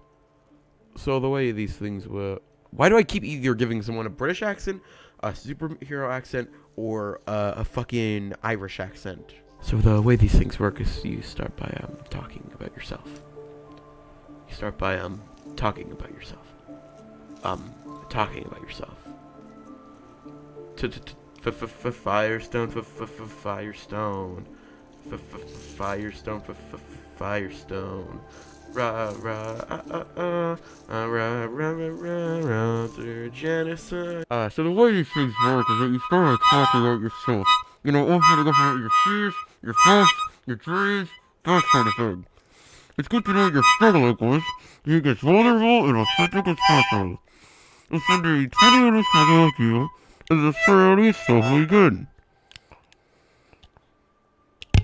Why do I keep either giving someone a British accent, a superhero accent, or a fucking Irish accent? So the way these things work is you start by talking about yourself. You start by talking about yourself. Talking about yourself. Firestone, Firestone, Firestone, Firestone. Rah rah through genocide. So the way these things work is that you start talking about yourself. You know, opening up about your fears, your hopes, your dreams, that kind of thing. It's good to know you're struggling with. You get vulnerable and authentic as possible. It's under 20 minutes talking with you, and the ceremony is totally good.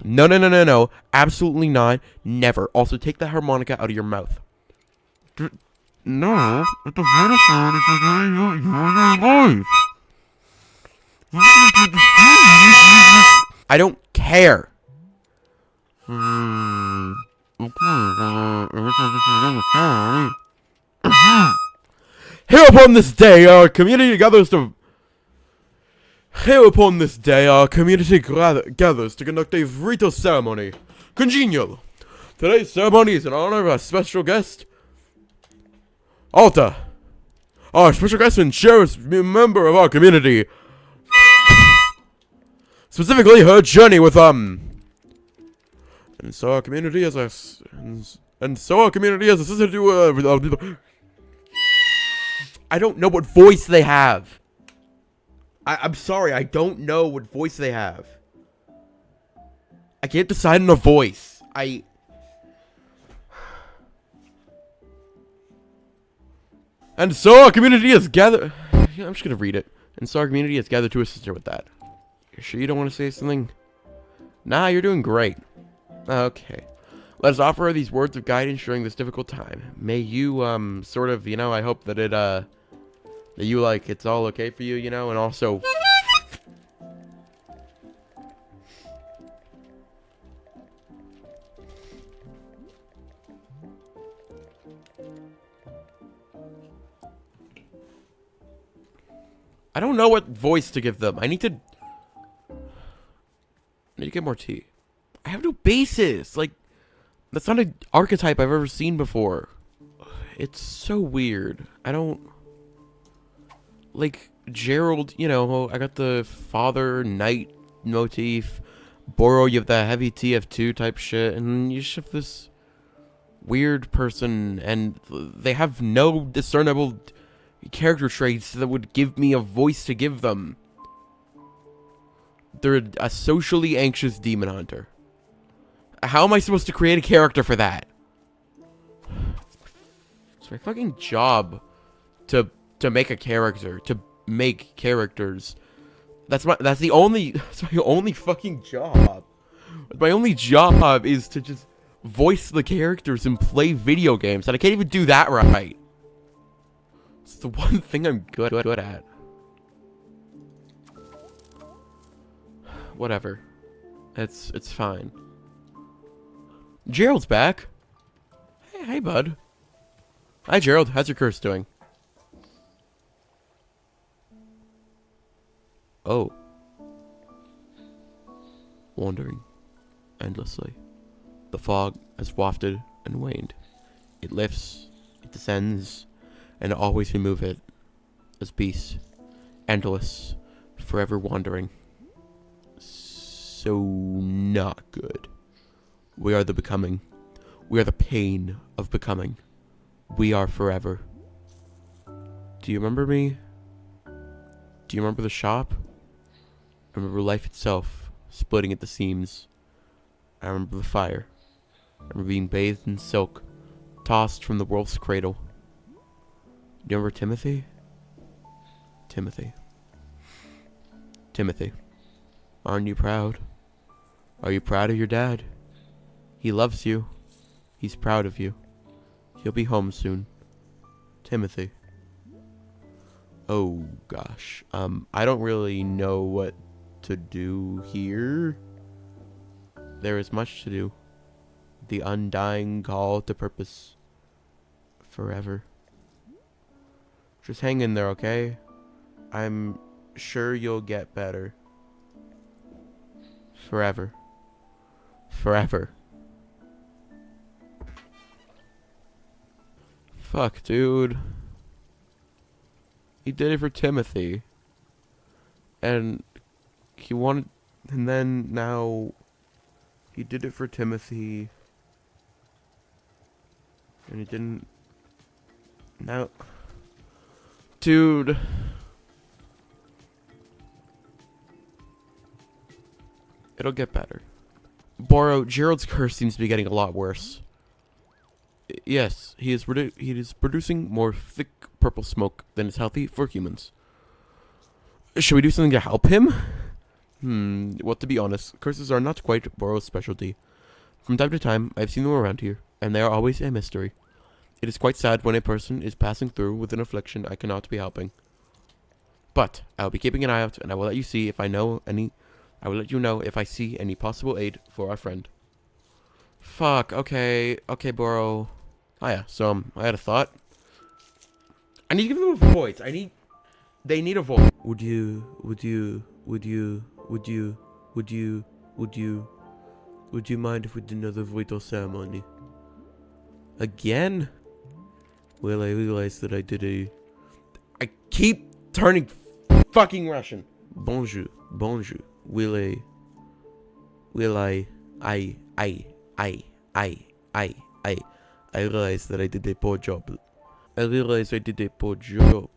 No. Absolutely not. Never. Also, take the harmonica out of your mouth. No. But the Vodafone is forgetting you and your life. I don't care. Here upon this day, our community gathers to conduct a ritual ceremony. Congenial. Today's ceremony is in honor of our special guest, Alta. Our special guest and cherished member of our community. Specifically, her journey with, And so our community has assisted to I don't know what voice they have. I'm sorry, I don't know what voice they have. I can't decide on a voice. And so our community has gathered. Yeah, I'm just gonna read it. And so our community has gathered to assist her with that. You sure you don't want to say something? Nah, you're doing great. Okay. Let us offer her these words of guidance during this difficult time. May you, sort of, you know, I hope that that you, like, it's all okay for you, you know, and also... I don't know what voice to give them. I need to get more tea. I have no basis. Like, that's not an archetype I've ever seen before. It's so weird. I don't... Like, Gerald, you know, I got the father, knight motif. Boro, you have the heavy TF2 type shit. And you just have this weird person. And they have no discernible character traits that would give me a voice to give them. They're a socially anxious demon hunter. How am I supposed to create a character for that? It's my fucking job to make a character, to make characters. That's my only fucking job. My only job is to just voice the characters and play video games, and I can't even do that right. It's the one thing I'm good at. Whatever. It's fine. Gerald's back. Hey, bud. Hi, Gerald. How's your curse doing? Oh. Wandering endlessly. The fog has wafted and waned. It lifts, it descends, and always remove it as peace. Endless, forever wandering. So not good. We are the becoming. We are the pain of becoming. We are forever. Do you remember me? Do you remember the shop? I remember life itself, splitting at the seams. I remember the fire. I remember being bathed in silk, tossed from the wolf's cradle. Do you remember Timothy? Timothy. Timothy. Aren't you proud? Are you proud of your dad? He loves you. He's proud of you. He'll be home soon. Timothy. Oh, gosh. I don't really know what to do here. There is much to do. The undying call to purpose. Forever. Just hang in there, okay? I'm sure you'll get better. Forever. Forever. Fuck, dude. He did it for Timothy. And he wanted... And then now... He did it for Timothy. And he didn't... Now... Dude... It'll get better. Boro, Gerald's curse seems to be getting a lot worse. Yes, he is producing more thick purple smoke than is healthy for humans. Should we do something to help him? Well, to be honest, curses are not quite Boro's specialty. From time to time, I've seen them around here, and they are always a mystery. It is quite sad when a person is passing through with an affliction I cannot be helping. But I will be keeping an eye out, and I will let you see if I know any... I will let you know if I see any possible aid for our friend. Fuck, okay, Boro. Oh yeah, so, I had a thought. I need to give them a voice. They need a voice. Would you mind if we did another vital ceremony? Again? Well, I realized that I keep turning fucking Russian. Bonjour. Will I I, I, I, I. I realized that I did a poor job. I realized I did a poor job.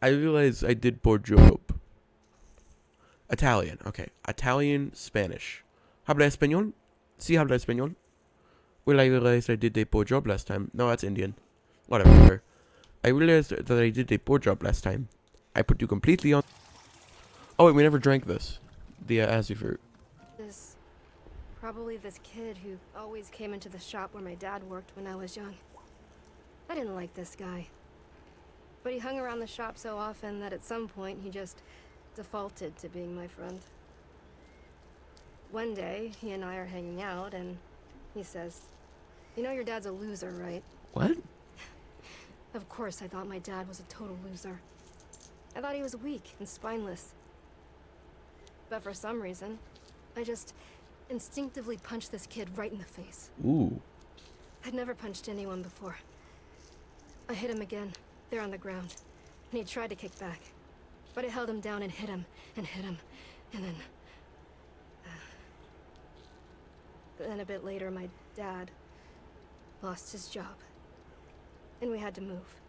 I realized I did poor job. Italian, okay. Italian, Spanish. Habla español? Sí, habla español. Well, I realized I did a poor job last time. No, that's Indian. Whatever. I realized that I did a poor job last time. I put you completely on... Oh, wait, we never drank this. The Azzy fruit. Is probably this kid who always came into the shop where my dad worked when I was young. I didn't like this guy. But he hung around the shop so often that at some point he just defaulted to being my friend. One day, he and I are hanging out, and he says, "You know your dad's a loser, right?" What? Of course I thought my dad was a total loser. I thought he was weak and spineless. But for some reason, I just instinctively punched this kid right in the face. Ooh. I'd never punched anyone before. I hit him again, there on the ground, and he tried to kick back. But I held him down and hit him, and hit him, and then... Then a bit later, my dad lost his job. And we had to move.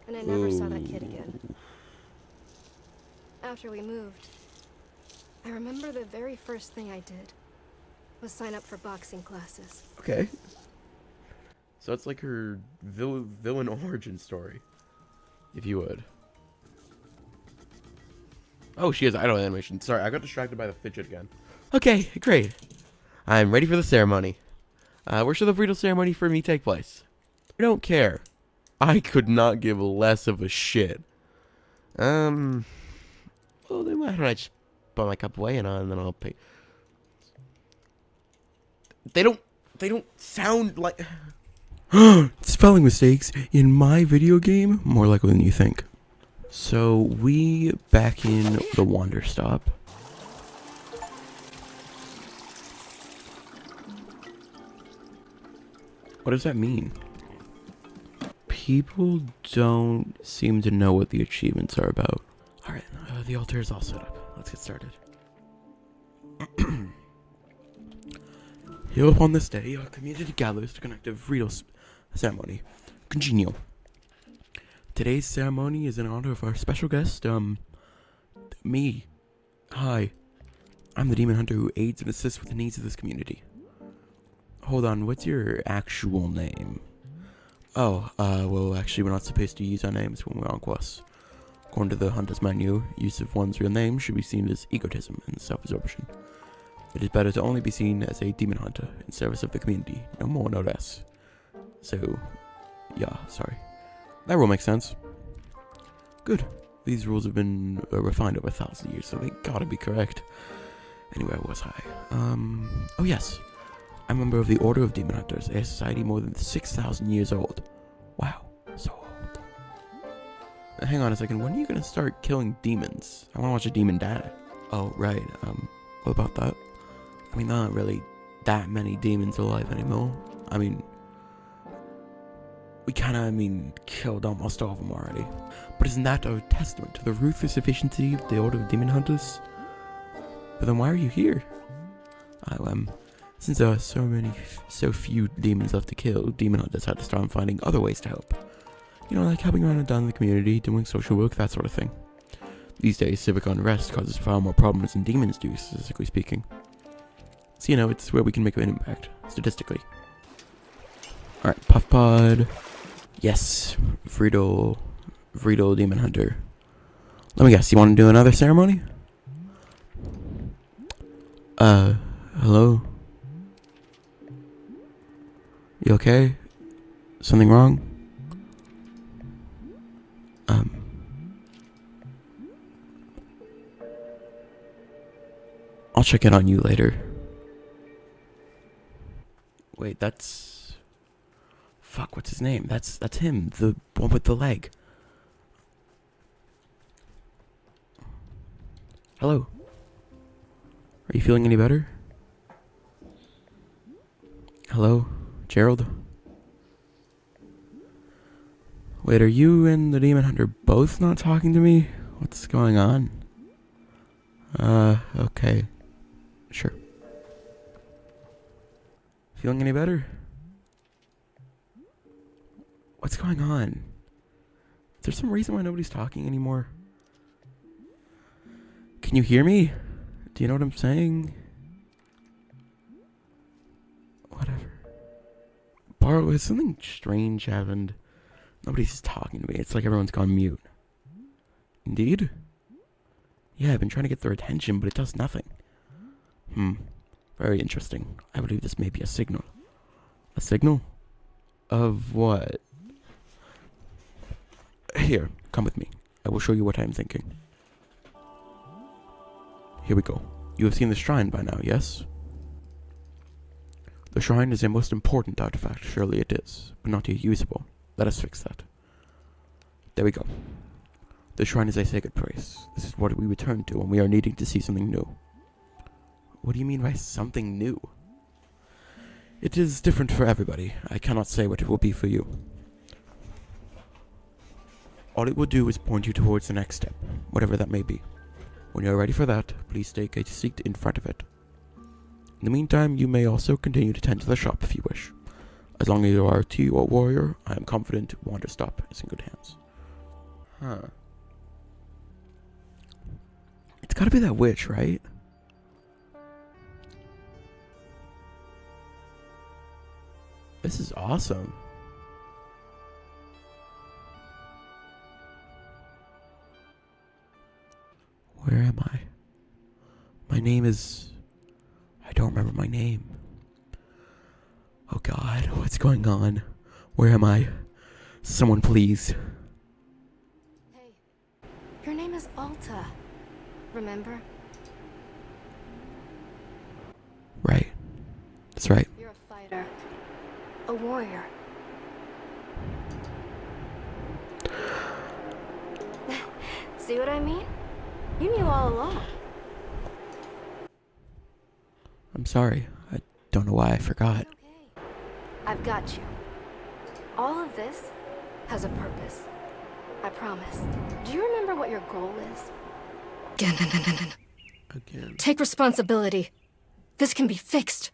And I never saw that kid again. After we moved, I remember the very first thing I did was sign up for boxing classes. Okay. So it's like her villain origin story, if you would. Oh, she has idle animation. Sorry, I got distracted by the fidget again. Okay, great. I'm ready for the ceremony. Where should the bridal ceremony for me take place? I don't care. I could not give less of a shit. Well, then why don't I just put my cup away and then I'll pay. They don't sound like... Spelling mistakes in my video game? More likely than you think. So, we back in the Wanderstop. What does that mean? People don't seem to know what the achievements are about. Alright, the altar is all set up. Let's get started. Here upon this day, our community gathers to conduct a ritual ceremony. Congenial. Today's ceremony is in honor of our special guest, me. Hi. I'm the demon hunter who aids and assists with the needs of this community. Hold on, what's your actual name? Oh, well, actually, we're not supposed to use our names when we're on quests. According to the hunter's menu, use of one's real name should be seen as egotism and self-absorption. It is better to only be seen as a demon hunter in service of the community, no more, no less. So, yeah, sorry. That rule makes sense. Good. These rules have been refined over 1,000 years, so they gotta be correct. Anyway, where was I? Oh yes. I'm a member of the Order of Demon Hunters, a society more than 6,000 years old. Wow, so old. Hang on a second, when are you gonna start killing demons? I wanna watch a demon die. Oh, right, what about that? I mean, there aren't really that many demons alive anymore. I mean, we kinda, killed almost all of them already. But isn't that a testament to the ruthless efficiency of the Order of Demon Hunters? But then why are you here? Since there are so few demons left to kill, demon hunters had to start finding other ways to help. You know, like helping around and down in the community, doing social work, that sort of thing. These days, civic unrest causes far more problems than demons do, statistically speaking. So, you know, it's where we can make an impact, statistically. Alright, Puff Pod. Yes, Vreedle Demon Hunter. Let me guess, you want to do another ceremony? Hello? You okay? Something wrong? I'll check in on you later. Wait, that's... Fuck, what's his name? That's him, the one with the leg. Hello? Are you feeling any better? Hello? Gerald? Wait, are you and the demon hunter both not talking to me? What's going on? Okay. Sure. Feeling any better? What's going on? Is there some reason why nobody's talking anymore? Can you hear me? Do you know what I'm saying? Whatever. Barlow, has something strange happened? Nobody's talking to me. It's like everyone's gone mute. Indeed? Yeah, I've been trying to get their attention, but it does nothing. Very interesting. I believe this may be a signal. A signal? Of what? Here, come with me. I will show you what I am thinking. Here we go. You have seen the shrine by now, yes? The shrine is a most important artifact, surely it is, but not yet usable. Let us fix that. There we go. The shrine is a sacred place. This is what we return to when we are needing to see something new. What do you mean by something new? It is different for everybody. I cannot say what it will be for you. All it will do is point you towards the next step, whatever that may be. When you are ready for that, please take a seat in front of it. In the meantime, you may also continue to tend to the shop if you wish. As long as you are a tea or warrior, I am confident Wanderstop is in good hands. Huh. It's gotta be that witch, right? This is awesome. Where am I? My name is... I don't remember my name. Oh God, what's going on? Where am I? Someone please. Hey, your name is Alta. Remember? Right. That's right. You're a fighter. A warrior. See what I mean? You knew all along. I'm sorry. I don't know why I forgot. It's okay. I've got you. All of this has a purpose. I promise. Do you remember what your goal is? Again. Take responsibility. This can be fixed.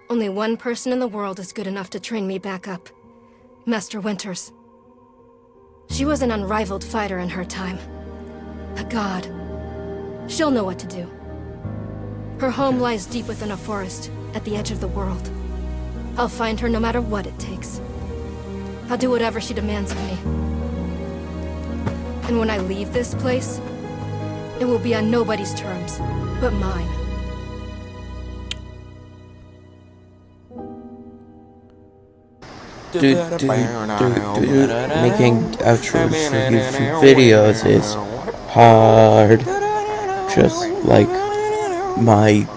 Only one person in the world is good enough to train me back up. Master Winters. She was an unrivaled fighter in her time. A god. She'll know what to do. Her home lies deep within a forest, at the edge of the world. I'll find her no matter what it takes. I'll do whatever she demands of me. And when I leave this place, it will be on nobody's terms, but mine. Making outros for YouTube videos is hard. Just like my